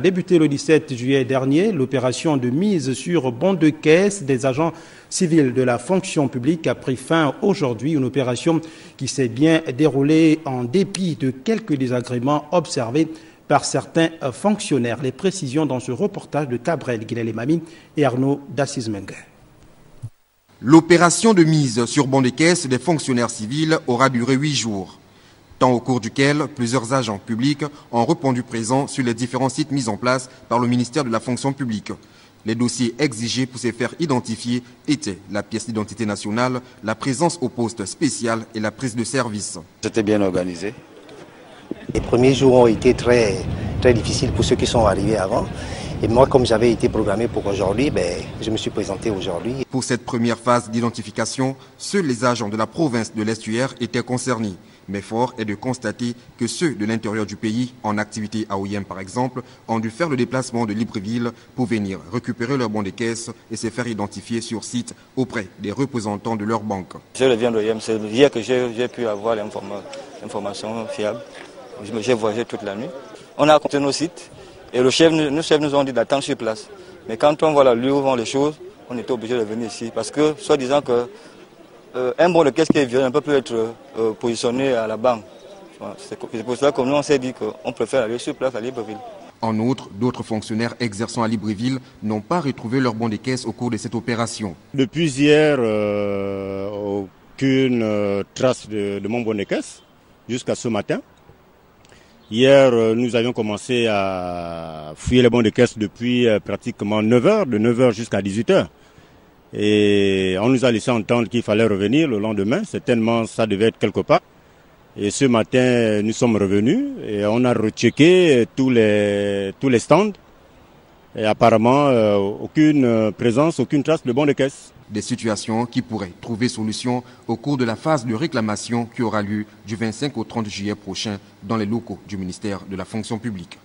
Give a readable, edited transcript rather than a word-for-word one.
Débuté le 17 juillet dernier, l'opération de mise sur bon de caisse des agents civils de la fonction publique a pris fin aujourd'hui. Une opération qui s'est bien déroulée en dépit de quelques désagréments observés par certains fonctionnaires. Les précisions dans ce reportage de Cabrel Guinée-Mami et Arnaud Dassis-Mengue. L'opération de mise sur bon de caisse des fonctionnaires civils aura duré 8 jours. Temps au cours duquel plusieurs agents publics ont répondu présents sur les différents sites mis en place par le ministère de la fonction publique. Les dossiers exigés pour se faire identifier étaient la pièce d'identité nationale, la présence au poste spécial et la prise de service. C'était bien organisé. Les premiers jours ont été très difficiles pour ceux qui sont arrivés avant. Et moi, comme j'avais été programmé pour aujourd'hui, je me suis présenté aujourd'hui. Pour cette première phase d'identification, seuls les agents de la province de l'Estuaire étaient concernés. Mais fort est de constater que ceux de l'intérieur du pays, en activité à Oyem par exemple, ont dû faire le déplacement de Libreville pour venir récupérer leur bon de caisse et se faire identifier sur site auprès des représentants de leur banque. Je reviens d'Oyem, c'est hier que j'ai pu avoir l'information fiable. J'ai voyagé toute la nuit. On a compté nos sites et nos chefs nous ont dit d'attendre sur place. Mais quand on voit la lieu où vont les choses, on était obligé de venir ici parce que, soi-disant que un bon de caisse qui est violé ne peut plus être positionné à la banque. C'est pour cela que nous on s'est dit qu'on préfère aller sur place à Libreville. En outre, d'autres fonctionnaires exerçant à Libreville n'ont pas retrouvé leur bon de caisse au cours de cette opération. Depuis hier, aucune trace de mon bon de caisse jusqu'à ce matin. Hier, nous avions commencé à fouiller les bons de caisse depuis pratiquement 9 h, de 9 h jusqu'à 18 h. Et on nous a laissé entendre qu'il fallait revenir le lendemain. Certainement, ça devait être quelque part. Et ce matin, nous sommes revenus et on a rechecké tous les stands. Et apparemment, aucune présence, aucune trace de bons de caisse. Des situations qui pourraient trouver solution au cours de la phase de réclamation qui aura lieu du 25 au 30 juillet prochain dans les locaux du ministère de la fonction publique.